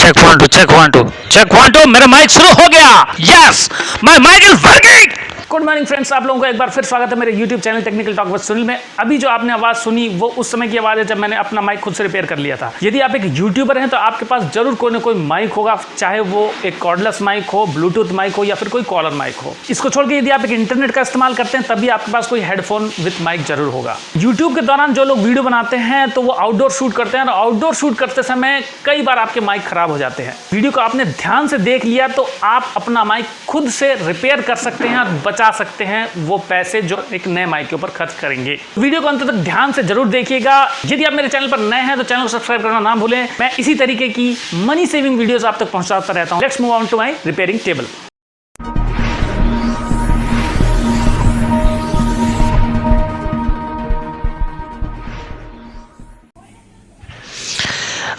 Check 1 2 मेरा mic शुरू हो गया। Yes, my mic is working. Good morning friends, आप लोगों का एक बार फिर स्वागत है मेरे YouTube channel technical talk with Sunil में। अभी जो आपने आवाज़ सुनी वो उस समय की आवाज़ है जब मैंने अपना माइक खुद से रिपेयर कर लिया था। यदि आप एक यूट्यूबर हैं तो आपके पास जरूर कोई ना कोई माइक होगा, चाहे वो एक कॉर्डलेस माइक हो, ब्लूटूथ माइक हो या फिर कोई कॉलर माइक हो। इसको छोड़ के यदि आप एक इंटरनेट का इस्तेमाल करते हैं तभी आपके पास कोई हेडफोन विथ माइक जरूर होगा। यूट्यूब के दौरान जो लोग वीडियो बनाते हैं तो वो आउटडोर शूट करते हैं और आउटडोर शूट करते समय कई बार आपके माइक खराब हो जाते हैं। वीडियो को आपने ध्यान से देख लिया तो आप अपना माइक खुद से रिपेयर कर सकते हैं और बचा सकते हैं वो पैसे जो एक नए माइक के ऊपर खर्च करेंगे। वीडियो को अंत तक ध्यान से जरूर देखिएगा। यदि आप मेरे चैनल पर नए हैं तो चैनल को सब्सक्राइब करना ना भूलें। मैं इसी तरीके की मनी सेविंग वीडियोस आप तक पहुंचाता रहता हूं। Let's move on to my repairing table.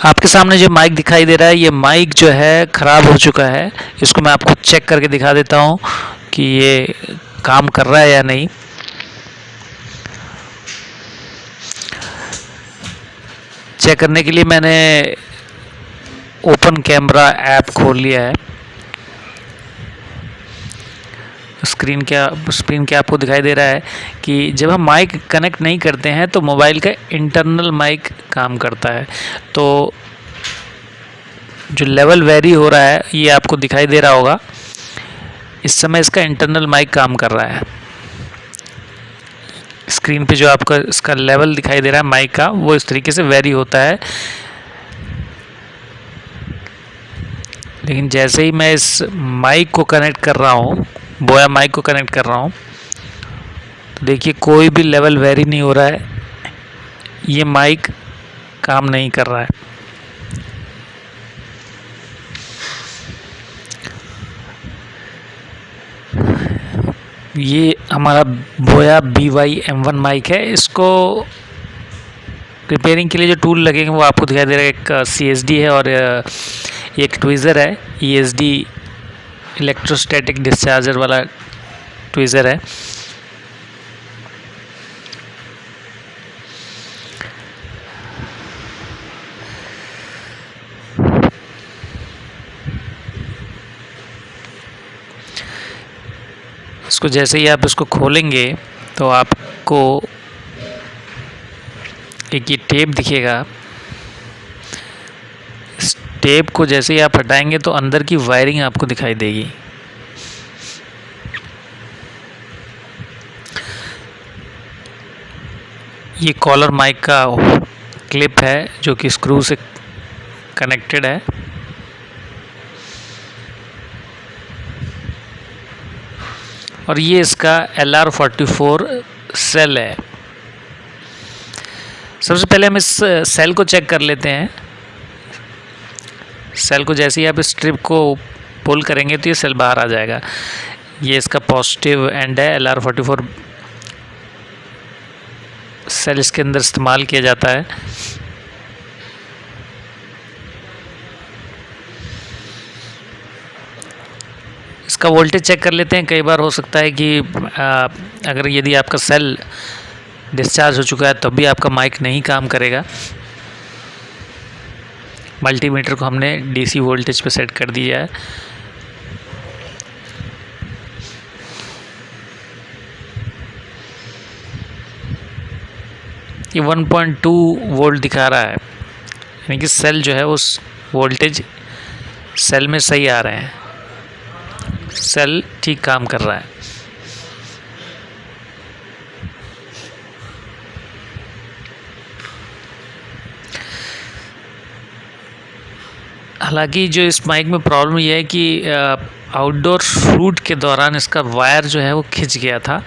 आपके सामने जो माइक दिखाई दे रहा है, ये माइक जो है ख़राब हो चुका है। इसको मैं आपको चेक करके दिखा देता हूँ कि ये काम कर रहा है या नहीं। चेक करने के लिए मैंने ओपन कैमरा ऐप खोल लिया है। स्क्रीन के आपको दिखाई दे रहा है कि जब हम माइक कनेक्ट नहीं करते हैं तो मोबाइल का इंटरनल माइक काम करता है। तो जो लेवल वेरी हो रहा है ये आपको दिखाई दे रहा होगा। इस समय इसका इंटरनल माइक काम कर रहा है। स्क्रीन पे जो आपका इसका लेवल दिखाई दे रहा है माइक का, वो इस तरीके से वेरी होता है। लेकिन जैसे ही मैं इस माइक को कनेक्ट कर रहा हूँ, बोया माइक को कनेक्ट कर रहा हूँ, तो देखिए कोई भी लेवल वेरी नहीं हो रहा है। ये माइक काम नहीं कर रहा है। ये हमारा बोया BY-M1 माइक है। इसको रिपेयरिंग के लिए जो टूल लगेंगे वो आपको दिखाई दे रहा है। एक CSD है और एक ट्विज़र है। ESD इलेक्ट्रोस्टैटिक डिस्चार्जर वाला ट्विज़र है। इसको जैसे ही आप इसको खोलेंगे तो आपको एक ये टेप दिखेगा। इस टेप को जैसे ही आप हटाएंगे तो अंदर की वायरिंग आपको दिखाई देगी। ये कॉलर माइक का क्लिप है जो कि स्क्रू से कनेक्टेड है। और ये इसका LR44 सेल है। सबसे पहले हम इस सेल को चेक कर लेते हैं। सेल को जैसे ही आप इस स्ट्रिप को पुल करेंगे तो ये सेल बाहर आ जाएगा। ये इसका पॉजिटिव एंड है। LR44 सेल इसके अंदर इस्तेमाल किया जाता है। इसका वोल्टेज चेक कर लेते हैं। कई बार हो सकता है कि अगर यदि आपका सेल डिस्चार्ज हो चुका है तब भी आपका माइक नहीं काम करेगा। मल्टीमीटर को हमने DC वोल्टेज पे सेट कर दिया है। ये 1.2 वोल्ट दिखा रहा है, यानी कि सेल जो है उस वोल्टेज सेल में सही आ रहे हैं। सेल ठीक काम कर रहा है। हालांकि जो इस माइक में प्रॉब्लम यह है कि आउटडोर शूट के दौरान इसका वायर जो है वो खिंच गया था।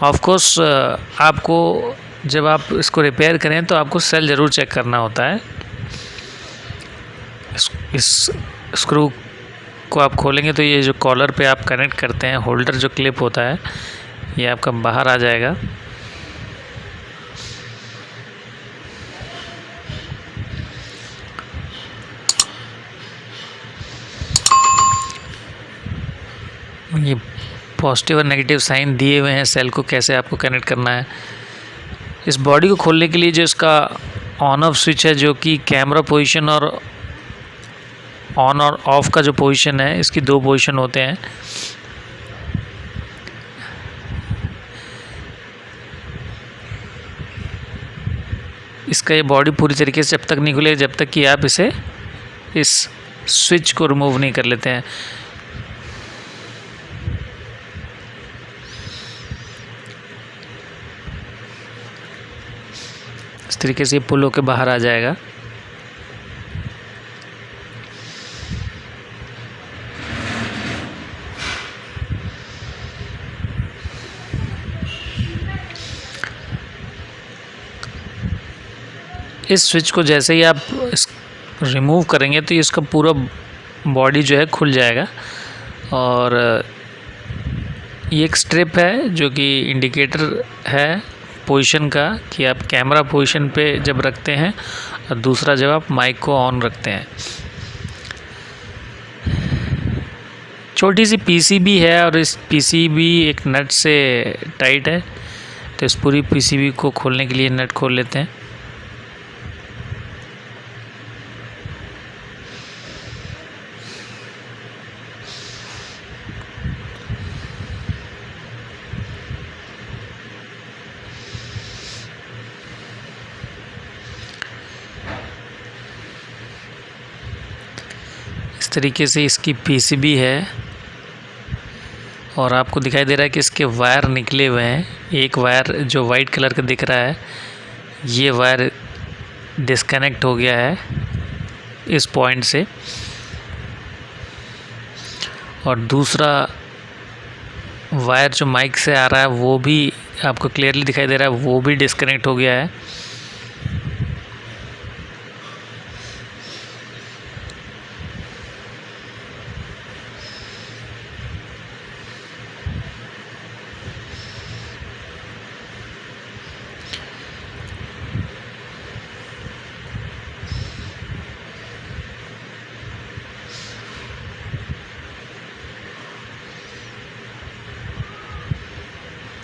ऑफ कोर्स आपको जब आप इसको रिपेयर करें तो आपको सेल ज़रूर चेक करना होता है। इस स्क्रू को आप खोलेंगे तो ये जो कॉलर पे आप कनेक्ट करते हैं, होल्डर जो क्लिप होता है, ये आपका बाहर आ जाएगा। ये पॉजिटिव और नेगेटिव साइन दिए हुए हैं सेल को कैसे आपको कनेक्ट करना है। इस बॉडी को खोलने के लिए जो इसका ऑन ऑफ स्विच है, जो कि कैमरा पोजीशन और ऑन और ऑफ़ का जो पोजीशन है, इसकी दो पोजीशन होते हैं। इसका ये बॉडी पूरी तरीके से जब तक नहीं खुले, जब तक कि आप इस स्विच को रिमूव नहीं कर लेते हैं। इस तरीके से ये पुल होके बाहर आ जाएगा। इस स्विच को जैसे ही आप रिमूव करेंगे तो इसका पूरा बॉडी जो है खुल जाएगा। और ये एक स्ट्रिप है जो कि इंडिकेटर है पोजीशन का, कि आप कैमरा पोजीशन पे जब रखते हैं और दूसरा जब आप माइक को ऑन रखते हैं। छोटी सी पीसीबी है और इस पीसीबी एक नट से टाइट है, तो इस पूरी पीसीबी को खोलने के लिए नट खोल लेते हैं। इस तरीके से इसकी पीसीबी है और आपको दिखाई दे रहा है कि इसके वायर निकले हुए हैं। एक वायर जो वाइट कलर का दिख रहा है, ये वायर डिस्कनेक्ट हो गया है इस पॉइंट से, और दूसरा वायर जो माइक से आ रहा है वो भी आपको क्लियरली दिखाई दे रहा है, वो भी डिस्कनेक्ट हो गया है।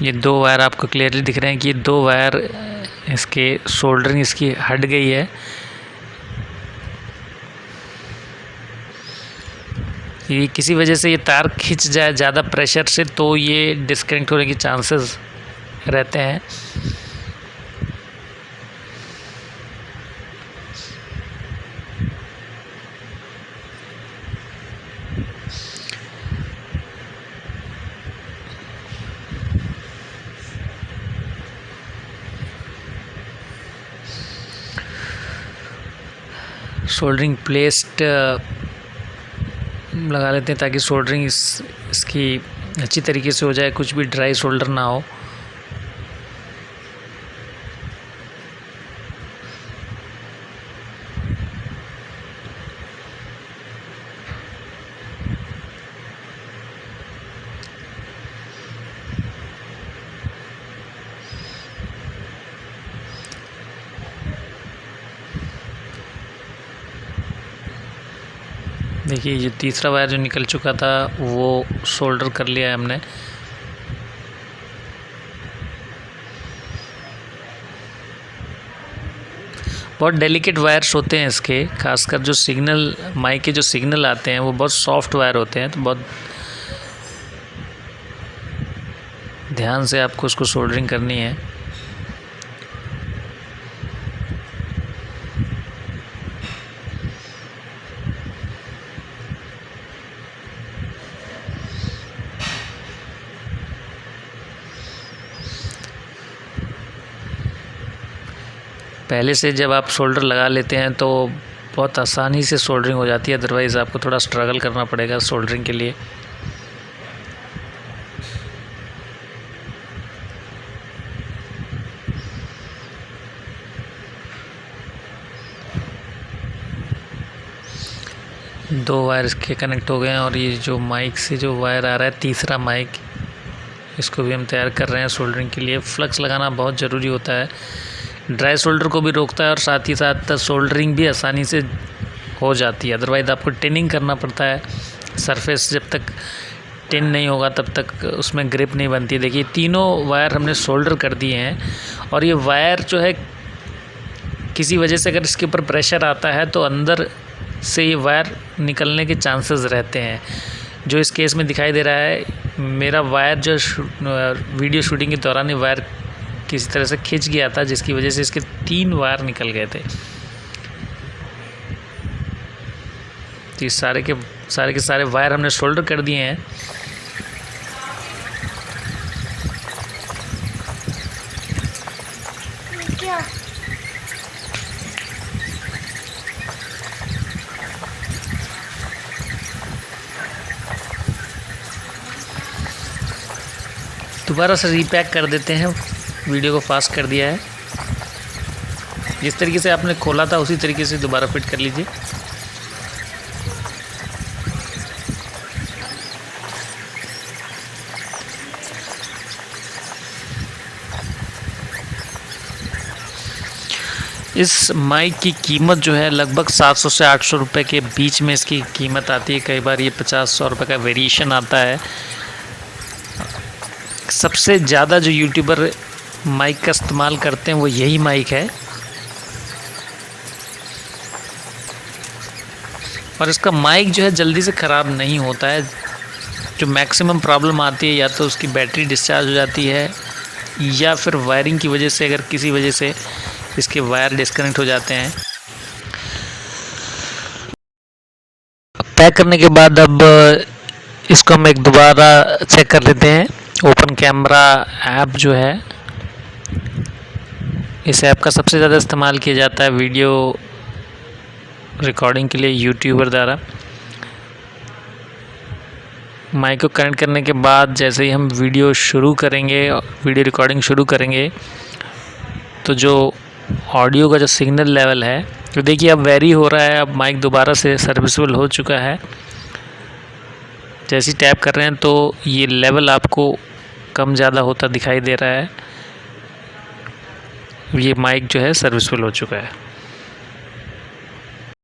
ये दो वायर आपको क्लियरली दिख रहे हैं कि ये दो वायर इसके सोल्डरिंग इसकी हट गई है। ये किसी वजह से ये तार खिंच जाए ज़्यादा प्रेशर से तो ये डिस्कनेक्ट होने के चांसेस रहते हैं। सोल्डरिंग प्लेस्ट लगा लेते हैं ताकि सोल्डरिंग इसकी अच्छी तरीके से हो जाए, कुछ भी ड्राई सोल्डर ना हो। देखिए ये तीसरा वायर जो निकल चुका था वो सोल्डर कर लिया है हमने। बहुत डेलिकेट वायर्स होते हैं इसके, खासकर जो सिग्नल माइक के जो सिग्नल आते हैं वो बहुत सॉफ्ट वायर होते हैं, तो बहुत ध्यान से आपको उसको सोल्डरिंग करनी है। पहले से जब आप सोल्डर लगा लेते हैं तो बहुत आसानी से सोल्डरिंग हो जाती है, अदरवाइज़ आपको थोड़ा स्ट्रगल करना पड़ेगा सोल्डरिंग के लिए। दो वायर इसके कनेक्ट हो गए हैं और ये जो माइक से जो वायर आ रहा है तीसरा माइक, इसको भी हम तैयार कर रहे हैं सोल्डरिंग के लिए। फ्लक्स लगाना बहुत ज़रूरी होता है, ड्राई सोल्डर को भी रोकता है और साथ ही साथ सोल्डरिंग भी आसानी से हो जाती है। अदरवाइज़ आपको टिनिंग करना पड़ता है, सरफेस जब तक टिन नहीं होगा तब तक उसमें ग्रिप नहीं बनती। देखिए तीनों वायर हमने सोल्डर कर दिए हैं और ये वायर जो है किसी वजह से अगर इसके ऊपर प्रेशर आता है तो अंदर से ये वायर निकलने के चांसेस रहते हैं। जो इस केस में दिखाई दे रहा है, मेरा वायर जो वीडियो शूटिंग के दौरान ही वायर किसी तरह से खिंच गया था, जिसकी वजह से इसके 3 वायर निकल गए थे। तो ये सारे के सारे वायर हमने शोल्डर कर दिए हैं। क्या दोबारा से रीपैक कर देते हैं। वीडियो को फास्ट कर दिया है। जिस तरीके से आपने खोला था उसी तरीके से दोबारा फिट कर लीजिए। इस माइक की कीमत जो है लगभग 700 से 800 रुपये के बीच में इसकी कीमत आती है। कई बार ये 50-100 रुपये का वेरिएशन आता है। सबसे ज़्यादा जो यूट्यूबर माइक का इस्तेमाल करते हैं वो यही माइक है, और इसका माइक जो है जल्दी से ख़राब नहीं होता है। जो मैक्सिमम प्रॉब्लम आती है या तो उसकी बैटरी डिस्चार्ज हो जाती है, या फिर वायरिंग की वजह से, अगर किसी वजह से इसके वायर डिस्कनेक्ट हो जाते हैं। पैक करने के बाद अब इसको हम एक दोबारा चेक कर लेते हैं। ओपन कैमरा ऐप जो है, इस ऐप का सबसे ज़्यादा इस्तेमाल किया जाता है वीडियो रिकॉर्डिंग के लिए यूट्यूबर द्वारा। माइक को कनेक्ट करने के बाद जैसे ही हम वीडियो रिकॉर्डिंग शुरू करेंगे, तो जो ऑडियो का जो सिग्नल लेवल है, तो देखिए अब वेरी हो रहा है। अब माइक दोबारा से सर्विसेबल हो चुका है। जैसे ही टैप कर रहे हैं तो ये लेवल आपको कम ज़्यादा होता दिखाई दे रहा है। ये माइक जो है सर्विसेबल हो चुका है।